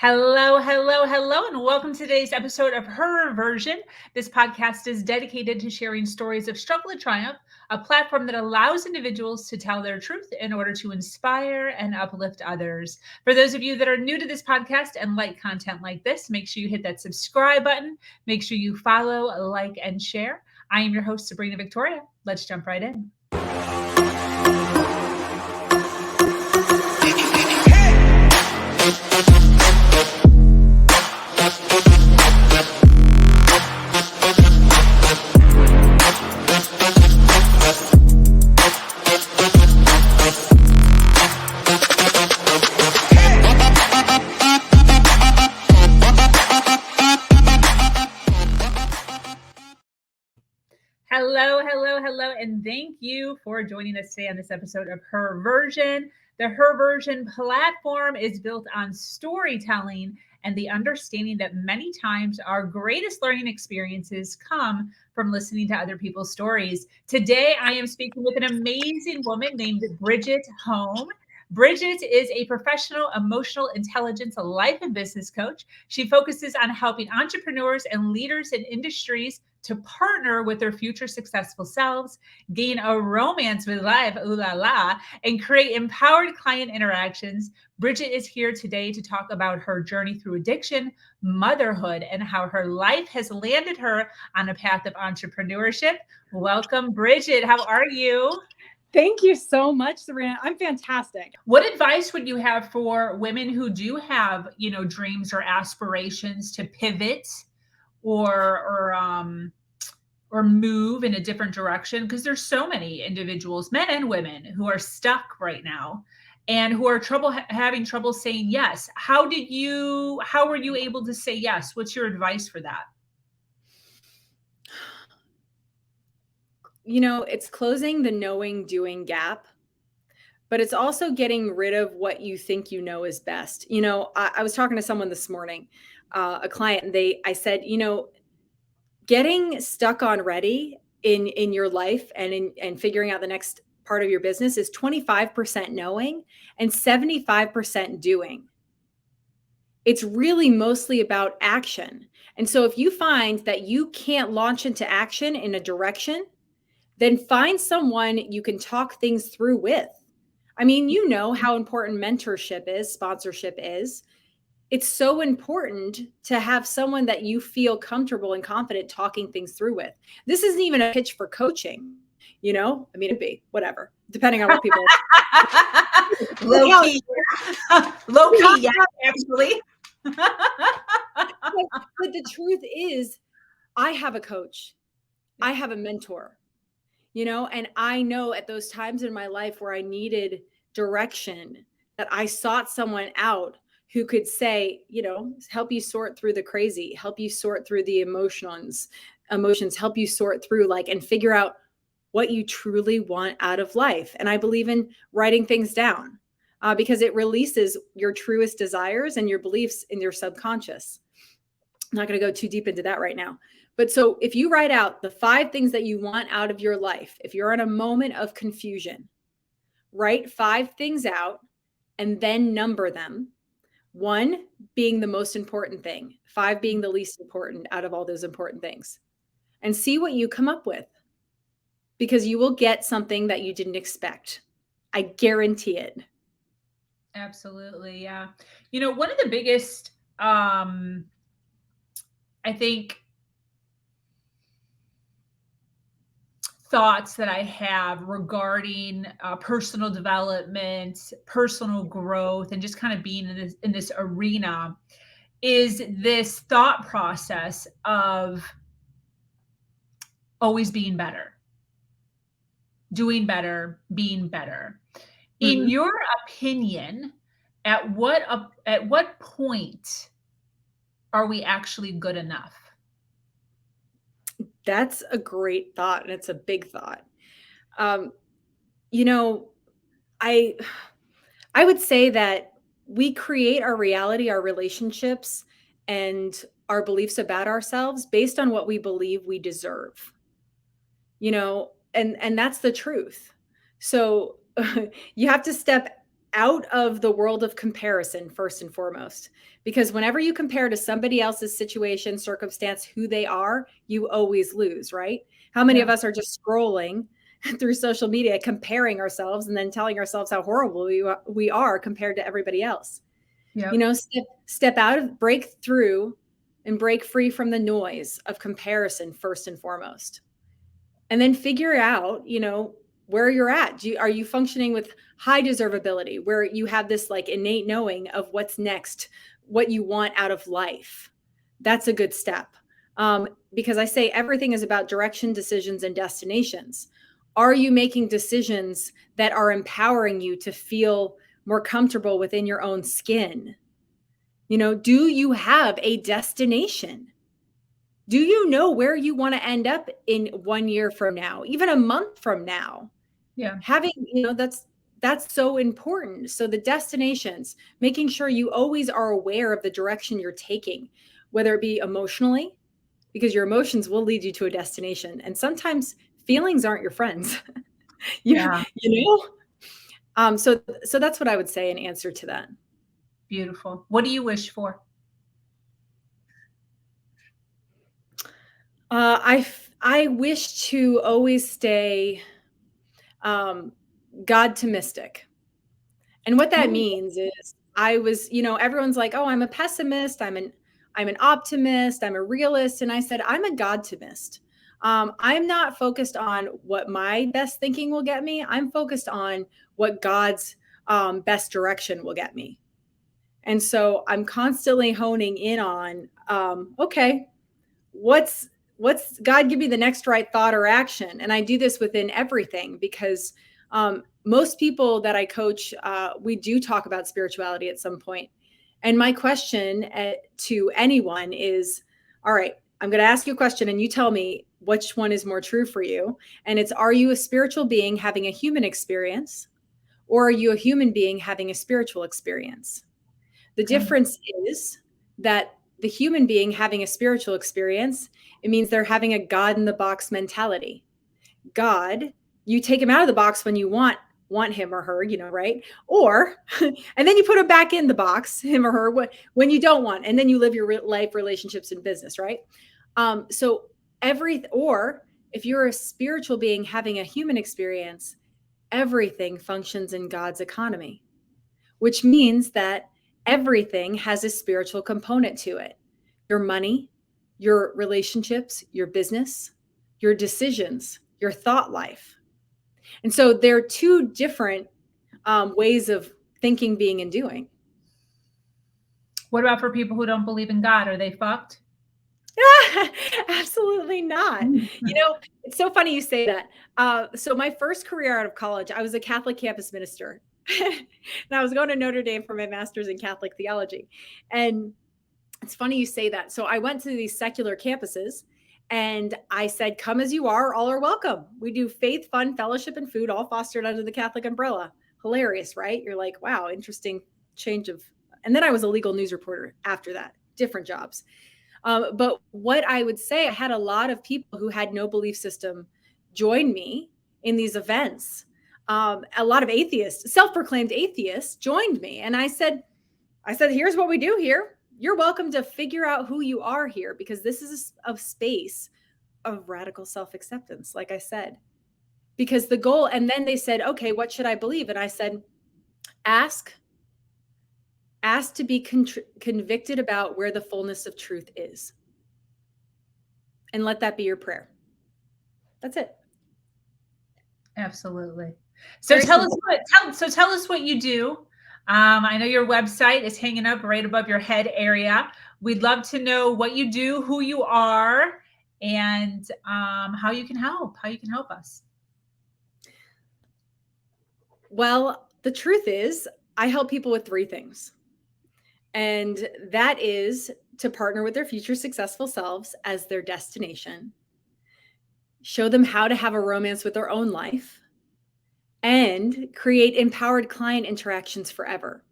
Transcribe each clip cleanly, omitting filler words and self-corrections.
Hello, hello, hello, and welcome to today's episode of Her Version. This podcast is dedicated to sharing stories of struggle and triumph, a platform that allows individuals to tell their truth in order to inspire and uplift others. For those of you that are new to this podcast and like content like this, make sure you hit that subscribe button. Make sure you follow, like, and share. I am your host, Sabrina Victoria. Let's jump right in. Hello, and thank you for joining us today on this episode of Her Version. The Her Version platform is built on storytelling and the understanding that many times our greatest learning experiences come from listening to other people's stories. Today, I am speaking with an amazing woman named Bridget Hom. Bridget is a professional emotional intelligence life and business coach. She focuses on helping entrepreneurs and leaders in industries to partner with their future successful selves, gain a romance with life, ooh la la, and create empowered client interactions. Bridget is here today to talk about her journey through addiction, motherhood, and how her life has landed her on a path of entrepreneurship. Welcome, Bridget. How are you? Thank you so much, Sabrina. I'm fantastic. What advice would you have for women who do have, dreams or aspirations to pivot or move in a different direction? Because there's so many individuals, men and women, who are stuck right now and who are having trouble saying yes. How were you able to say yes? What's your advice for that? It's closing the knowing doing gap, but it's also getting rid of what you think you know is best. I was talking to someone this morning, a client, and I said, getting stuck on ready in your life and figuring out the next part of your business is 25% knowing and 75% doing. It's really mostly about action. And so if you find that you can't launch into action in a direction, then find someone you can talk things through with. I mean, you know how important mentorship is, sponsorship is. It's so important to have someone that you feel comfortable and confident talking things through with. This isn't even a pitch for coaching, it'd be whatever, depending on what people. Low key, yeah, actually. But the truth is, I have a coach, I have a mentor, and I know at those times in my life where I needed direction that I sought someone out who could say, help you sort through the crazy, help you sort through the emotions, help you sort through and figure out what you truly want out of life. And I believe in writing things down because it releases your truest desires and your beliefs in your subconscious. I'm not going to go too deep into that right now. But so if you write out the 5 things that you want out of your life, if you're in a moment of confusion, write 5 things out and then number them. 1 being the most important thing, 5 being the least important out of all those important things. And see what you come up with, because you will get something that you didn't expect. I guarantee it. Absolutely. Yeah. One of the biggest, I think, thoughts that I have regarding personal development, personal growth, and just kind of being in this arena is this thought process of always being better, doing better, being better. In your opinion, at what point are we actually good enough? That's a great thought, and it's a big thought. I would say that we create our reality, our relationships, and our beliefs about ourselves based on what we believe we deserve. And that's the truth. So you have to step out of the world of comparison, first and foremost, because whenever you compare to somebody else's situation, circumstance, who they are, you always lose, right? How many of us are just scrolling through social media, comparing ourselves and then telling ourselves how horrible we are compared to everybody else? Yep. You know, step out of, break through and break free from the noise of comparison first and foremost. And then figure out, you know, where you're at. Are you functioning with high deservability, where you have this like innate knowing of what's next, what you want out of life? That's a good step. Because I say everything is about direction, decisions, and destinations. Are you making decisions that are empowering you to feel more comfortable within your own skin? You know, do you have a destination? Do you know where you want to end up in 1 year from now, even a month from now? Yeah. Having, you know, that's so important. So the destinations, making sure you always are aware of the direction you're taking, whether it be emotionally, because your emotions will lead you to a destination. And sometimes feelings aren't your friends. Yeah. You know? So that's what I would say in answer to that. Beautiful. What do you wish for? I wish to always stay God-to-mistic. And what that means is I was, you know, everyone's like, oh, I'm a pessimist. I'm an optimist. I'm a realist. And I said, I'm a God-to-mist. I'm not focused on what my best thinking will get me. I'm focused on what God's best direction will get me. And so I'm constantly honing in on, okay, what's God, give me the next right thought or action? And I do this within everything because most people that I coach, we do talk about spirituality at some point. And my question to anyone is, all right, I'm going to ask you a question and you tell me which one is more true for you. And it's, are you a spiritual being having a human experience, or are you a human being having a spiritual experience? The difference is that the human being having a spiritual experience, it means they're having a God in the box mentality. God, you take him out of the box when you want him or her, you know, right? Or, and then you put him back in the box, him or her, when you don't want, and then you live your life, relationships, and business, right? Or if you're a spiritual being having a human experience, everything functions in God's economy, which means that everything has a spiritual component to it. Your money, your relationships, your business, your decisions, your thought life. And so there are two different ways of thinking, being, and doing. What about for people who don't believe in God? Are they fucked? Absolutely not. You know, it's so funny you say that. So my first career out of college, I was a Catholic campus minister. And I was going to Notre Dame for my master's in Catholic theology. And it's funny you say that. So I went to these secular campuses and I said, come as you are, all are welcome. We do faith, fun, fellowship, and food, all fostered under the Catholic umbrella. Hilarious, right? You're like, wow, interesting change of. And then I was a legal news reporter after that, different jobs. But what I would say, I had a lot of people who had no belief system join me in these events. A lot of atheists, self-proclaimed atheists, joined me. And I said, here's what we do here. You're welcome to figure out who you are here, because this is a space of radical self-acceptance, like I said. Because the goal, and then they said, okay, what should I believe? And I said, ask to be convicted about where the fullness of truth is. And let that be your prayer. That's it. Absolutely. So tell us what you do. I know your website is hanging up right above your head area. We'd love to know what you do, who you are, and how you can help us. Well, the truth is, I help people with 3 things. And that is to partner with their future successful selves as their destination, show them how to have a romance with their own life, and create empowered client interactions forever.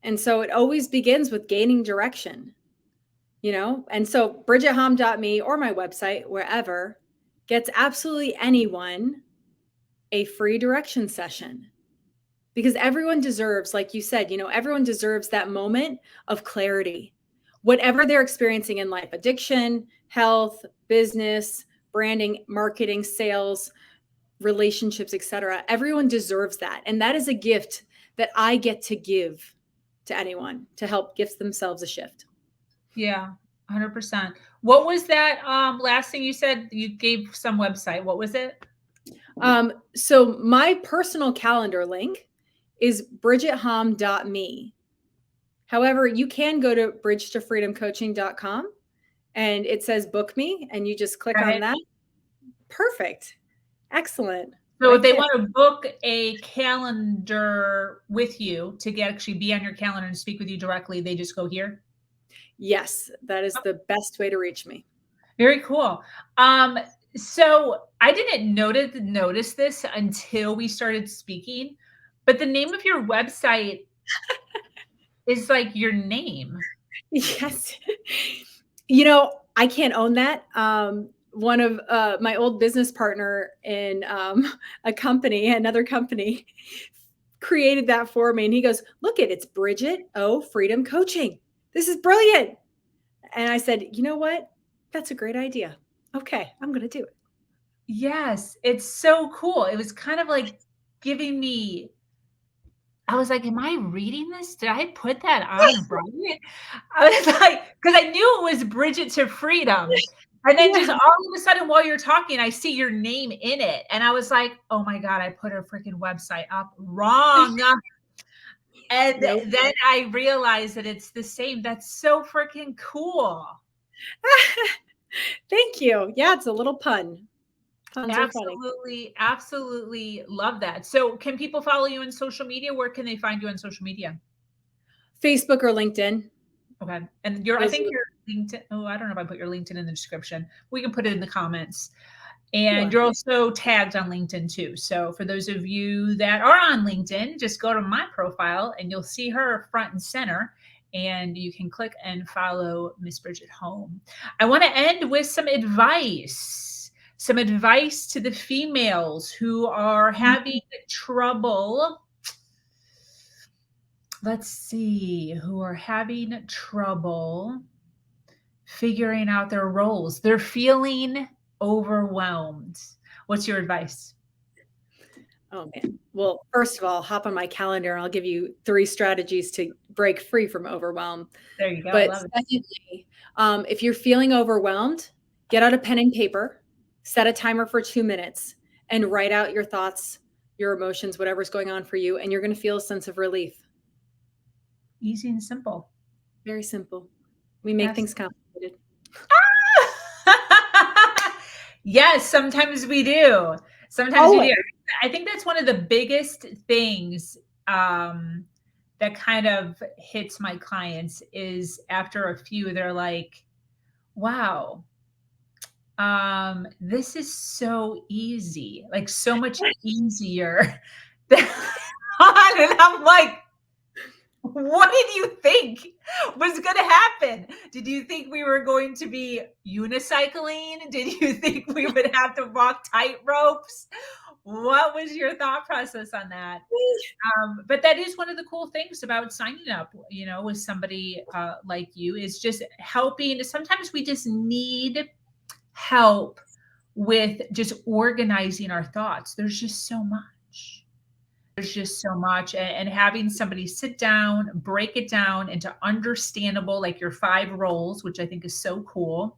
And so it always begins with gaining direction, you know? And so BridgetHom.me or my website, wherever, gets absolutely anyone a free direction session. because everyone deserves, like you said, everyone deserves that moment of clarity. Whatever they're experiencing in life, addiction, health, business, branding, marketing, sales, relationships, etc. Everyone deserves that. And that is a gift that I get to give to anyone to help give themselves a shift. Yeah, 100%. What was that last thing you said? You gave some website. What was it? So my personal calendar link is bridgethom.me. However, you can go to bridgetofreedomcoaching.com and it says book me, and you just click on that. Perfect. Excellent. So if they want to book a calendar with you to actually be on your calendar and speak with you directly, they just go here? Yes, that is the best way to reach me. Very cool. So I didn't notice this until we started speaking, but the name of your website is like your name. Yes. I can't own that. One of my old business partner in another company, created that for me. And he goes, look it's Bridget O Freedom Coaching. This is brilliant. And I said, you know what? That's a great idea. Okay, I'm going to do it. Yes, it's so cool. It was kind of like giving me, I was like, am I reading this? Did I put that on right? I was like, because I knew it was Bridget to Freedom. And then just all of a sudden while you're talking, I see your name in it. And I was like, oh my God, I put her freaking website up wrong. And then I realized that it's the same. That's so freaking cool. Thank you. Yeah, it's a little pun. Puns Absolutely, absolutely love that. So can people follow you on social media? Where can they find you on social media? Facebook or LinkedIn. Okay. And I think your LinkedIn, I don't know if I put your LinkedIn in the description. We can put it in the comments. And you're also tagged on LinkedIn too. So for those of you that are on LinkedIn, just go to my profile and you'll see her front and center. And you can click and follow Miss Bridget Hom. I want to end with some advice to the females who are having trouble. Let's see, who are having trouble figuring out their roles. They're feeling overwhelmed. What's your advice? Oh man. Well, first of all, hop on my calendar and I'll give you 3 strategies to break free from overwhelm. There you go. But secondly, if you're feeling overwhelmed, get out a pen and paper, set a timer for 2 minutes, and write out your thoughts, your emotions, whatever's going on for you, and you're going to feel a sense of relief. Easy and simple. Very simple. We make things complicated. Yes, sometimes we do. Sometimes we do. I think that's one of the biggest things that kind of hits my clients is after a few, they're like, wow, this is so easy, like so much easier. And I'm like, what did you think was going to happen? Did you think we were going to be unicycling? Did you think we would have to walk tight ropes? What was your thought process on that? But that is one of the cool things about signing up, with somebody like you, is just helping. Sometimes we just need help with just organizing our thoughts. There's just so much. And having somebody sit down, break it down into understandable, like your 5 roles, which I think is so cool,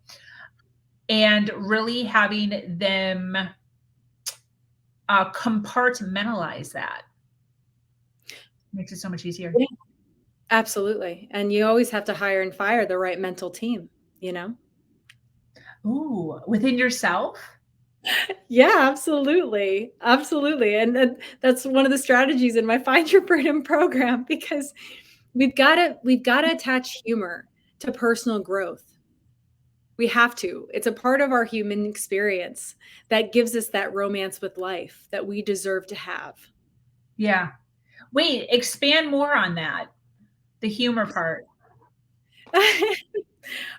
and really having them compartmentalize that makes it so much easier. Yeah, absolutely. And you always have to hire and fire the right mental team, Ooh, within yourself? Yeah, absolutely. Absolutely. And that's one of the strategies in my Find Your Freedom program, because we've got to attach humor to personal growth. We have to. It's a part of our human experience that gives us that romance with life that we deserve to have. Yeah. Wait, expand more on that. The humor part.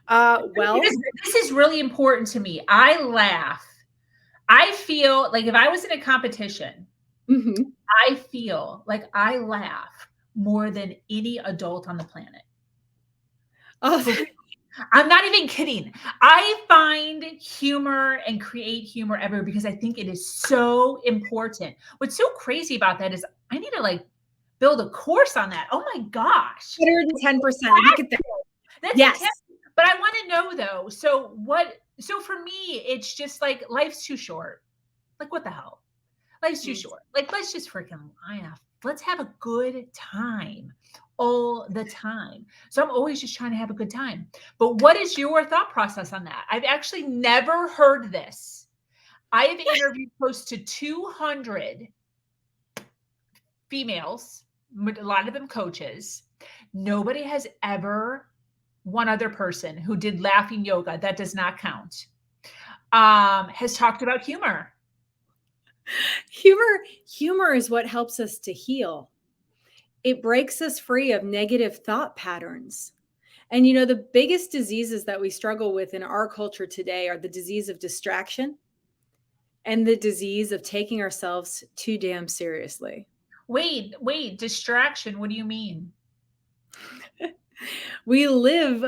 Well, this is really important to me. I laugh. I feel like if I was in a competition Mhm. I feel like I laugh more than any adult on the planet. Oh, For real. I'm not even kidding. I find humor and create humor everywhere because I think it is so important. What's so crazy about that is I need to like build a course on that. Oh my gosh. 110%. Look at that. That's Yes. fantastic. But I want to know though. So for me, it's just like life's too short. Like what the hell? Life's too Mm. short. Like let's just freaking laugh. Let's have a good time all the time. So I'm always just trying to have a good time. But what is your thought process on that? I've actually never heard this. I have interviewed close to 200 females, a lot of them coaches. Nobody has ever, one other person who did laughing yoga, that does not count, has talked about humor. Humor is what helps us to heal. It breaks us free of negative thought patterns. And the biggest diseases that we struggle with in our culture today are the disease of distraction and the disease of taking ourselves too damn seriously. Wait, distraction. What do you mean? We live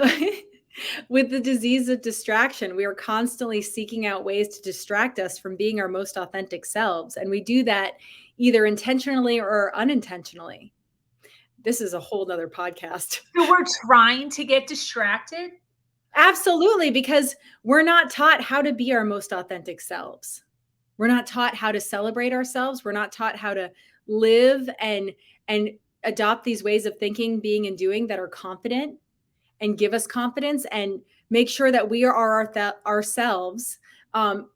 with the disease of distraction. We are constantly seeking out ways to distract us from being our most authentic selves. And we do that either intentionally or unintentionally. This is a whole nother podcast. So we're trying to get distracted? Absolutely, because we're not taught how to be our most authentic selves. We're not taught how to celebrate ourselves. We're not taught how to live and adopt these ways of thinking, being, and doing that are confident and give us confidence and make sure that we are ourselves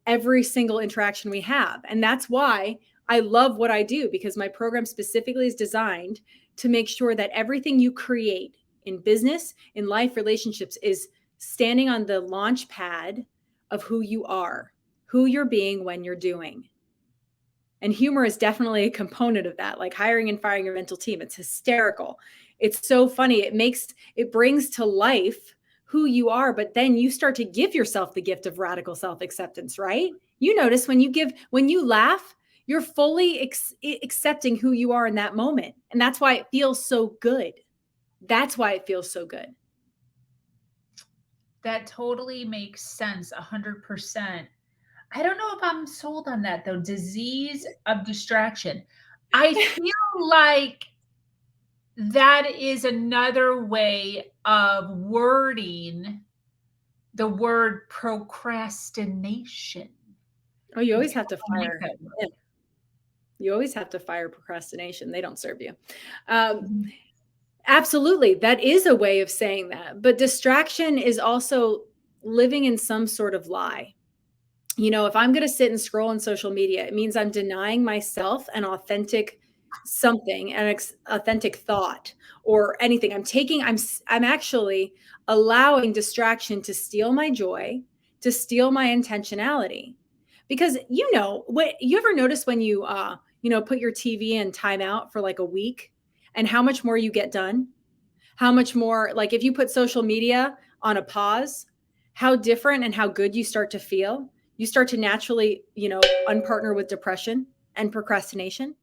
every single interaction we have. And that's why I love what I do, because my program specifically is designed to make sure that everything you create in business, in life, relationships is standing on the launch pad of who you are, who you're being when you're doing. And humor is definitely a component of that, like hiring and firing your mental team. It's hysterical. It's so funny. It brings to life who you are, but then you start to give yourself the gift of radical self-acceptance, right? You notice when you laugh, you're fully accepting who you are in that moment. And that's why it feels so good. That's why it feels so good. That totally makes sense, 100%. I don't know if I'm sold on that though. Disease of distraction. I feel like that is another way of wording the word procrastination. Oh, you Do always people have to wanna make fire. that word? Yeah, you always have to fire procrastination. They don't serve you. Mhm. Absolutely. That is a way of saying that. But distraction is also living in some sort of lie. If I'm going to sit and scroll on social media, it means I'm denying myself an authentic something, authentic thought or anything. I'm actually allowing distraction to steal my joy, to steal my intentionality. Because what you ever notice when you put your TV in timeout for like a week and how much more you get done? How much more, like if you put social media on a pause, how different and how good you start to feel. You start to naturally, unpartner with depression and procrastination.